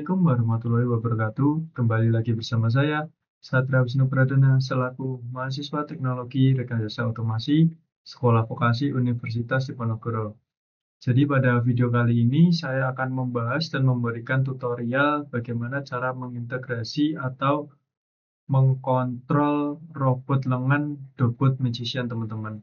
Assalamualaikum warahmatullahi wabarakatuh. Kembali lagi bersama saya, Satria Wisnu Pradana, selaku mahasiswa Teknologi Rekayasa Otomasi Sekolah Vokasi Universitas Diponegoro. Jadi pada video kali ini saya akan membahas dan memberikan tutorial bagaimana cara mengintegrasi atau mengkontrol robot lengan Dobot Magician, teman-teman.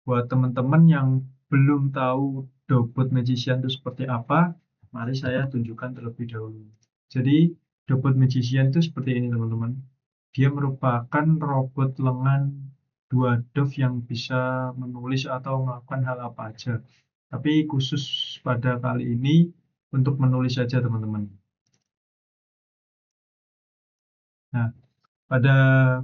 Buat teman-teman yang belum tahu Dobot Magician itu seperti apa, mari saya tunjukkan terlebih dahulu. Jadi, Dobot Magician itu seperti ini, teman-teman. Dia merupakan robot lengan 2 DOF yang bisa menulis atau melakukan hal apa aja. Tapi khusus pada kali ini untuk menulis saja, teman-teman. Nah, pada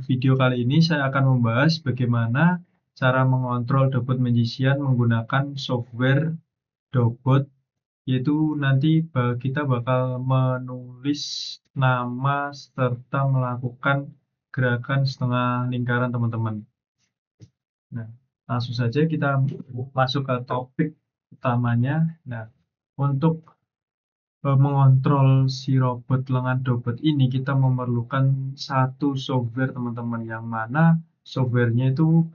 video kali ini saya akan membahas bagaimana cara mengontrol Dobot Magician menggunakan software Dobot, yaitu nanti kita bakal menulis nama serta melakukan gerakan setengah lingkaran, teman-teman. Nah, langsung saja kita masuk ke topik utamanya. Nah, untuk mengontrol si robot lengan Dobot ini kita memerlukan satu software, teman-teman, yang mana softwarenya itu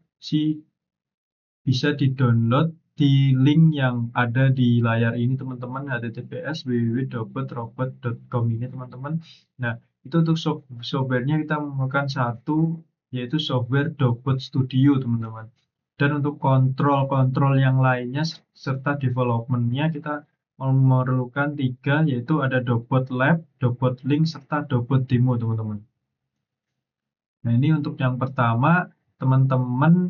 bisa di-download di link yang ada di layar ini, teman-teman, https://www.dobot.com ini, teman-teman. Nah, itu untuk softwarenya kita memerlukan satu, yaitu software Dobot Studio, teman-teman. Dan untuk kontrol yang lainnya serta development-nya kita memerlukan 3, yaitu ada Dobot Lab, Dobot Link, serta Dobot Demo, teman-teman. Nah, ini untuk yang pertama, teman-teman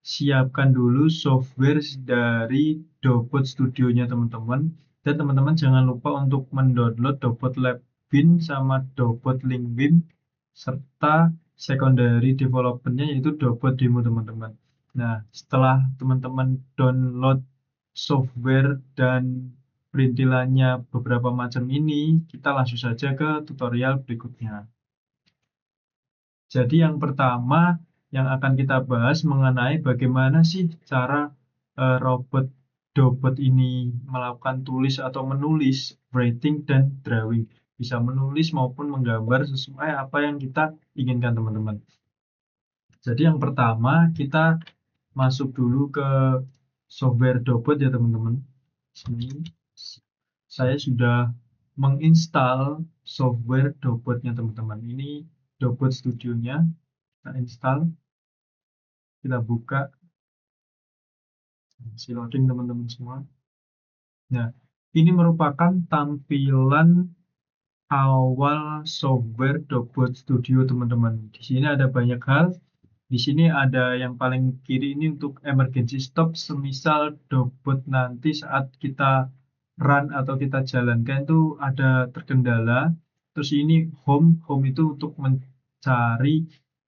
siapkan dulu software dari Dobot Studio-nya, teman-teman. Dan teman-teman jangan lupa untuk mendownload Dobot Lab Bin sama Dobot Link Bin, serta secondary development-nya yaitu Dobot Demo, teman-teman. Nah, setelah teman-teman download software dan perintilannya beberapa macam ini, kita langsung saja ke tutorial berikutnya. Jadi yang pertama yang akan kita bahas mengenai bagaimana sih cara robot Dobot ini melakukan tulis atau menulis, writing, dan drawing. Bisa menulis maupun menggambar sesuai apa yang kita inginkan, teman-teman. Jadi yang pertama kita masuk dulu ke software Dobot ya, teman-teman. Sini saya sudah menginstal software Dobotnya, teman-teman. Ini Dobot Studio-nya. Kita install, kita buka, si loading, teman-teman semua. Nah, ini merupakan tampilan awal software Dobot Studio, teman-teman. Di sini ada banyak hal. Di sini ada yang paling kiri ini untuk emergency stop, semisal Dobot nanti saat kita run atau kita jalankan itu ada terkendala. Terus ini home itu untuk mencari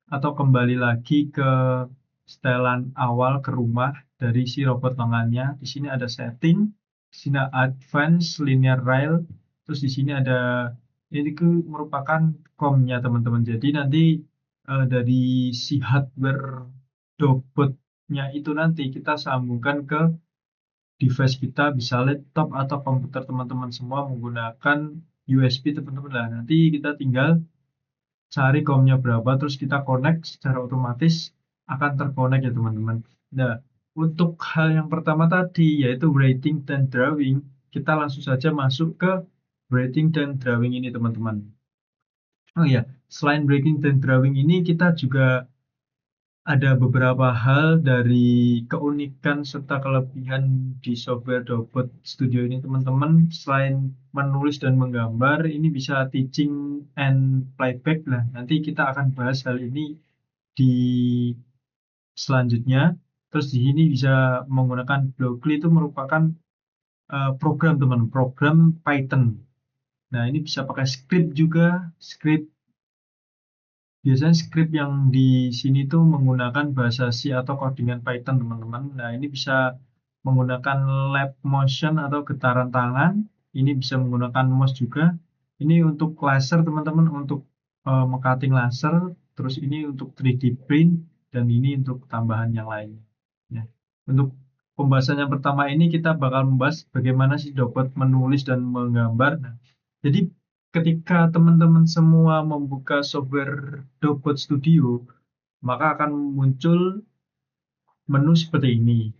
atau kembali lagi ke setelan awal ke rumah dari si robot lengannya. Di sini ada setting, di sini advance, linear rail, terus di sini ada ini merupakan COM-nya, teman-teman. Jadi nanti dari si hardware Dobotnya itu nanti kita sambungkan ke device kita, bisa laptop atau komputer teman-teman semua menggunakan USB, teman-teman. Nah, nanti kita tinggal cari COM-nya berapa, terus kita connect secara otomatis akan terkonek ya, teman-teman. Nah, untuk hal yang pertama tadi yaitu writing dan drawing, kita langsung saja masuk ke writing dan drawing ini, teman-teman. Oh iya, selain writing dan drawing ini kita juga ada beberapa hal dari keunikan serta kelebihan di software Dobot Studio ini, teman-teman. Selain menulis dan menggambar, ini bisa teaching and playback. Nah, nanti kita akan bahas hal ini di selanjutnya. Terus di sini bisa menggunakan Blockly, itu merupakan program, teman, program Python. Nah, ini bisa pakai script juga, script. Biasanya script yang di sini tuh menggunakan bahasa C atau codingan Python, teman-teman. Nah, ini bisa menggunakan lap motion atau getaran tangan. Ini bisa menggunakan mouse juga. Ini untuk laser, teman-teman, untuk meng-cutting laser. Terus ini untuk 3D print, dan ini untuk tambahan yang lainnya. Ya. Untuk pembahasan yang pertama ini kita bakal membahas bagaimana sih Dobot menulis dan menggambar. Nah, jadi ketika teman-teman semua membuka software Dobot Studio, maka akan muncul menu seperti ini.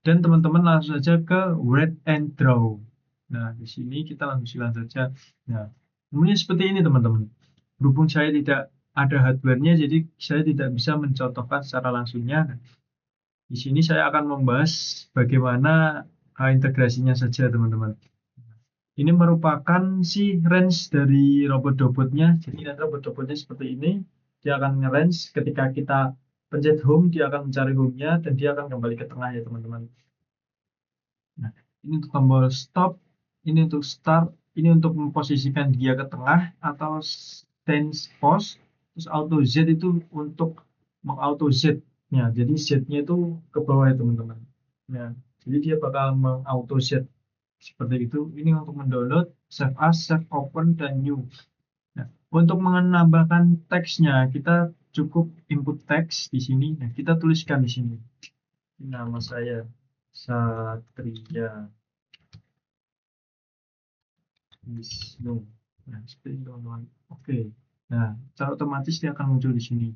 Dan teman-teman langsung saja ke Write and Draw. Nah, di sini kita langsung silang saja. Nah, menunya seperti ini teman-teman. Berhubung saya tidak ada hardware-nya, jadi saya tidak bisa mencontohkan secara langsungnya. Nah, di sini saya akan membahas bagaimana integrasinya saja teman-teman. Ini merupakan si range dari robot-robotnya. Jadi robot-robotnya seperti ini. Dia akan nge-range ketika kita pencet home, dia akan mencari home-nya dan dia akan kembali ke tengah ya teman-teman. Nah, ini untuk tombol stop, ini untuk start, ini untuk memposisikan dia ke tengah atau stance pause. Terus auto Z itu untuk meng-auto Z-nya. Jadi Z-nya itu ke bawah ya teman-teman. Nah, jadi dia bakal meng-auto Z seperti itu. Ini untuk mendownload, save as, save open, dan new. Nah, untuk menambahkan teksnya, kita cukup input teks di sini. Nah, kita tuliskan di sini. Ini nama saya Satria Wisnu. Nah, seperti itu teman-teman. Oke. Nah, secara otomatis dia akan muncul di sini.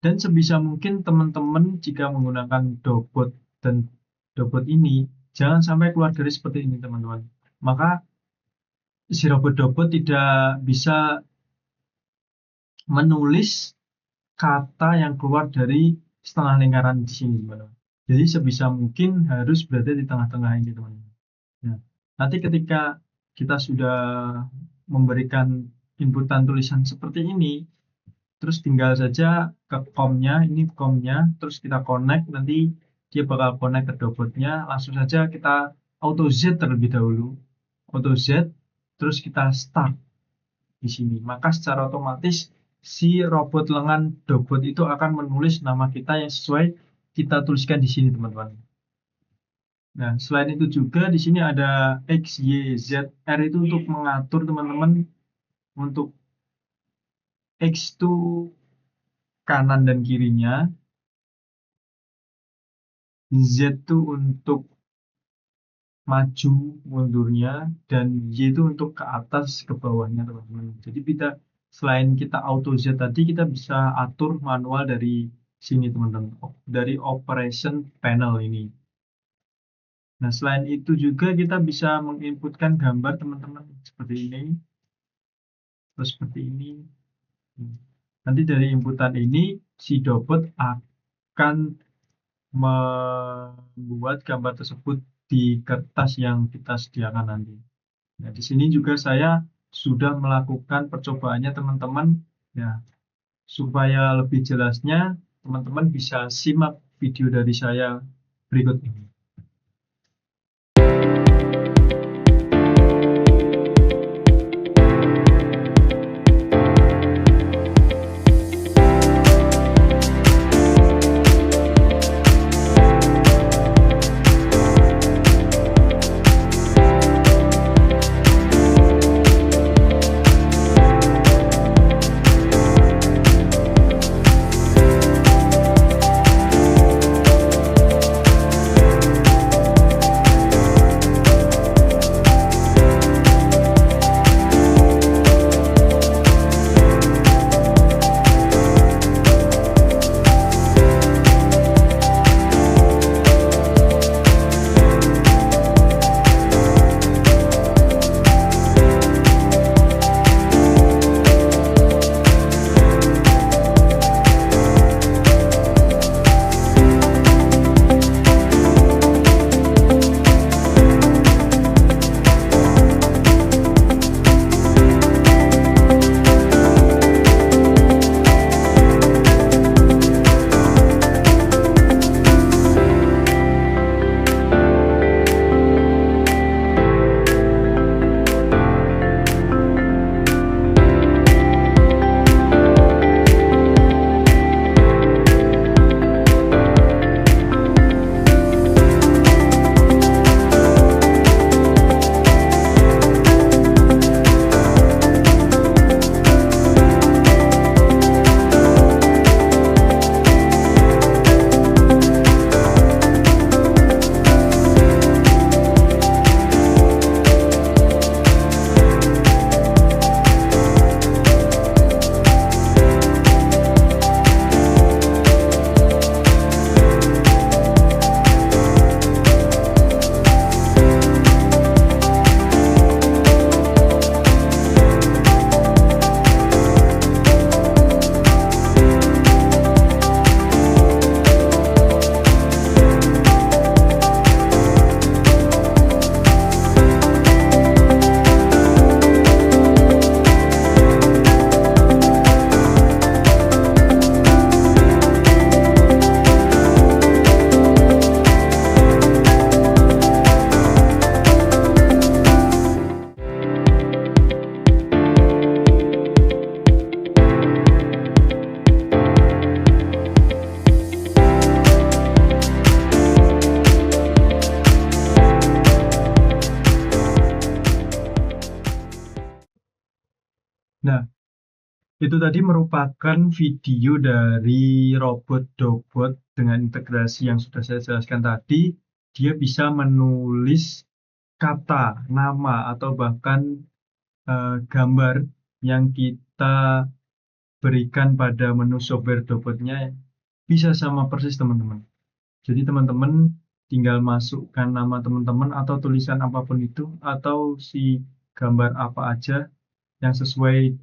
Dan sebisa mungkin teman-teman jika menggunakan Dobot dan Dobot ini, jangan sampai keluar dari seperti ini teman-teman. Maka si robot-robot tidak bisa menulis kata yang keluar dari setengah lingkaran di sini teman-teman. Jadi sebisa mungkin harus berada di tengah-tengah ini teman-teman. Nah, nanti ketika kita sudah memberikan inputan tulisan seperti ini, terus tinggal saja ke com-nya, ini com-nya, terus kita connect, nanti dia bakal connect ke Dobotnya, langsung saja kita auto Z terlebih dahulu, auto Z, terus kita start di sini. Maka secara otomatis si robot lengan Dobot itu akan menulis nama kita yang sesuai kita tuliskan di sini teman-teman. Nah, selain itu juga di sini ada X, Y, Z, R itu untuk mengatur teman-teman untuk X itu kanan dan kirinya, Z itu untuk maju mundurnya, dan Y itu untuk ke atas ke bawahnya teman-teman. Jadi kita selain kita auto Z tadi, kita bisa atur manual dari sini teman-teman, dari operation panel ini. Nah, selain itu juga kita bisa menginputkan gambar teman-teman seperti ini, terus seperti ini. Nanti dari inputan ini si Dobot akan membuat gambar tersebut di kertas yang kita sediakan nanti. Nah, di sini juga saya sudah melakukan percobaannya teman-teman. Ya, supaya lebih jelasnya teman-teman bisa simak video dari saya berikut ini. Itu tadi merupakan video dari robot Dobot dengan integrasi yang sudah saya jelaskan tadi. Dia bisa menulis kata, nama, atau bahkan gambar yang kita berikan pada menu software Dobotnya bisa sama persis teman-teman. Jadi teman-teman tinggal masukkan nama teman-teman atau tulisan apapun itu atau si gambar apa aja yang sesuai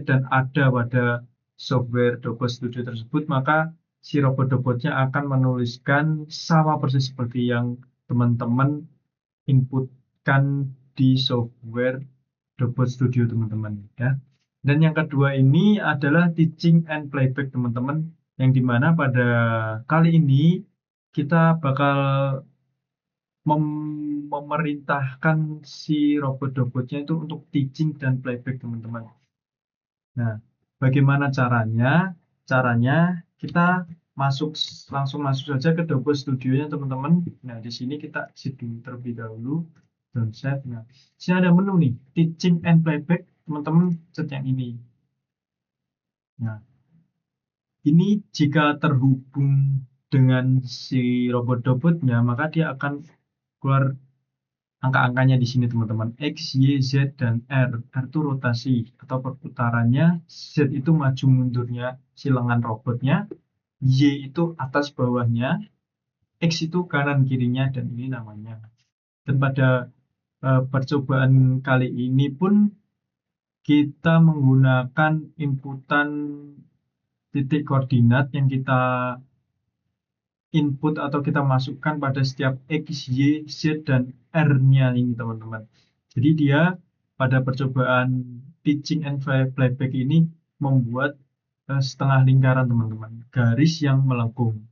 dan ada pada software Dobot Studio tersebut, maka si robot Dobotnya akan menuliskan sama persis seperti yang teman-teman inputkan di software Dobot Studio teman-teman ya. Dan yang kedua ini adalah teaching and playback teman-teman, yang dimana pada kali ini kita bakal memerintahkan si robot Dobotnya itu untuk teaching dan playback teman-teman. Nah, bagaimana caranya? Caranya kita langsung masuk saja ke Dobot Studio-nya teman-teman. Nah, di sini kita exit dulu terlebih dahulu dan save. Nah, di sini ada menu nih, teaching and playback. Teman-teman cek yang ini. Nah, ini jika terhubung dengan si robot Dobotnya, maka dia akan keluar angka-angkanya di sini teman-teman. X, Y, Z, dan R. R itu rotasi atau perputarannya. Z itu maju mundurnya si lengan robotnya. Y itu atas bawahnya. X itu kanan kirinya, dan ini namanya. Dan pada percobaan kali ini pun kita menggunakan inputan titik koordinat yang kita input atau kita masukkan pada setiap X, Y, Z, dan R-nya ini teman-teman. Jadi dia pada percobaan teaching and playback ini membuat setengah lingkaran teman-teman, garis yang melengkung.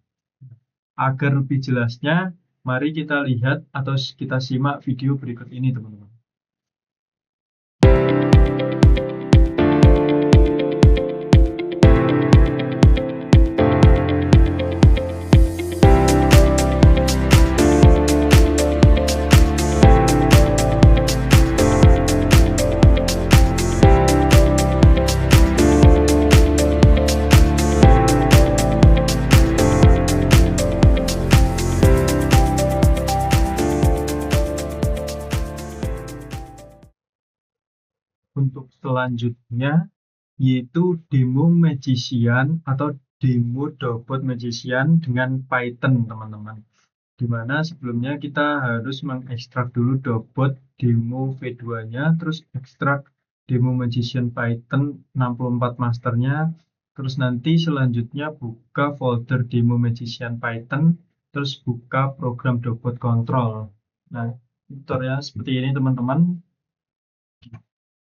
Agar lebih jelasnya, mari kita lihat atau kita simak video berikut ini teman-teman. Untuk selanjutnya yaitu demo Magician atau demo Dobot Magician dengan Python teman-teman. Dimana sebelumnya kita harus mengekstrak dulu Dobot demo V2-nya, terus ekstrak demo Magician Python 64 masternya, terus nanti selanjutnya buka folder demo Magician Python, terus buka program Dobot Control. Nah, tutorial seperti ini teman-teman.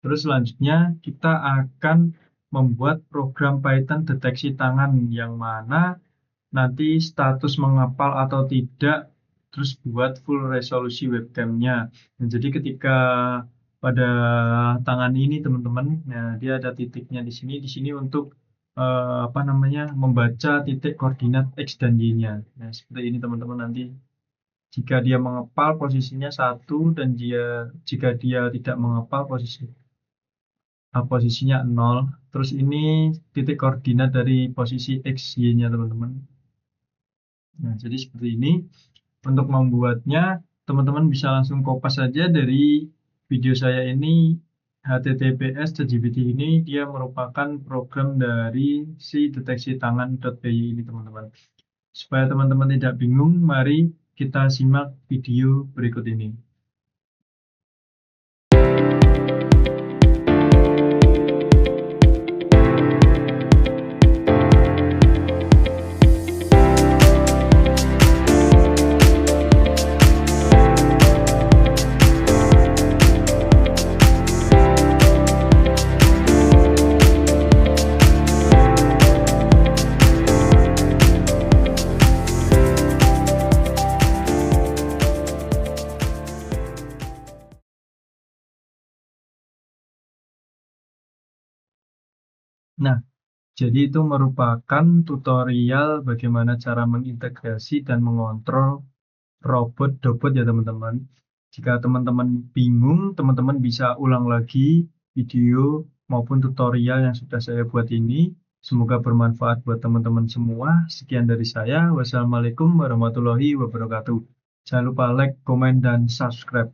Terus selanjutnya kita akan membuat program Python deteksi tangan yang mana nanti status mengepal atau tidak, terus buat full resolusi webcamnya. Nah, jadi ketika pada tangan ini teman-teman, nah dia ada titiknya di sini untuk membaca titik koordinat X dan Y-nya. Nah, seperti ini teman-teman nanti. Jika dia mengepal posisinya 1 dan jika dia tidak mengepal posisinya 0. Terus ini titik koordinat dari posisi X, Y-nya teman-teman. Nah, jadi seperti ini. Untuk membuatnya, teman-teman bisa langsung kopas saja dari video saya ini. HTTPS.jpg ini dia merupakan program dari si deteksi tangan.py ini teman-teman. Supaya teman-teman tidak bingung, mari kita simak video berikut ini. Nah, jadi itu merupakan tutorial bagaimana cara mengintegrasi dan mengontrol robot Dobot ya teman-teman. Jika teman-teman bingung, teman-teman bisa ulang lagi video maupun tutorial yang sudah saya buat ini. Semoga bermanfaat buat teman-teman semua. Sekian dari saya. Wassalamualaikum warahmatullahi wabarakatuh. Jangan lupa like, komen, dan subscribe.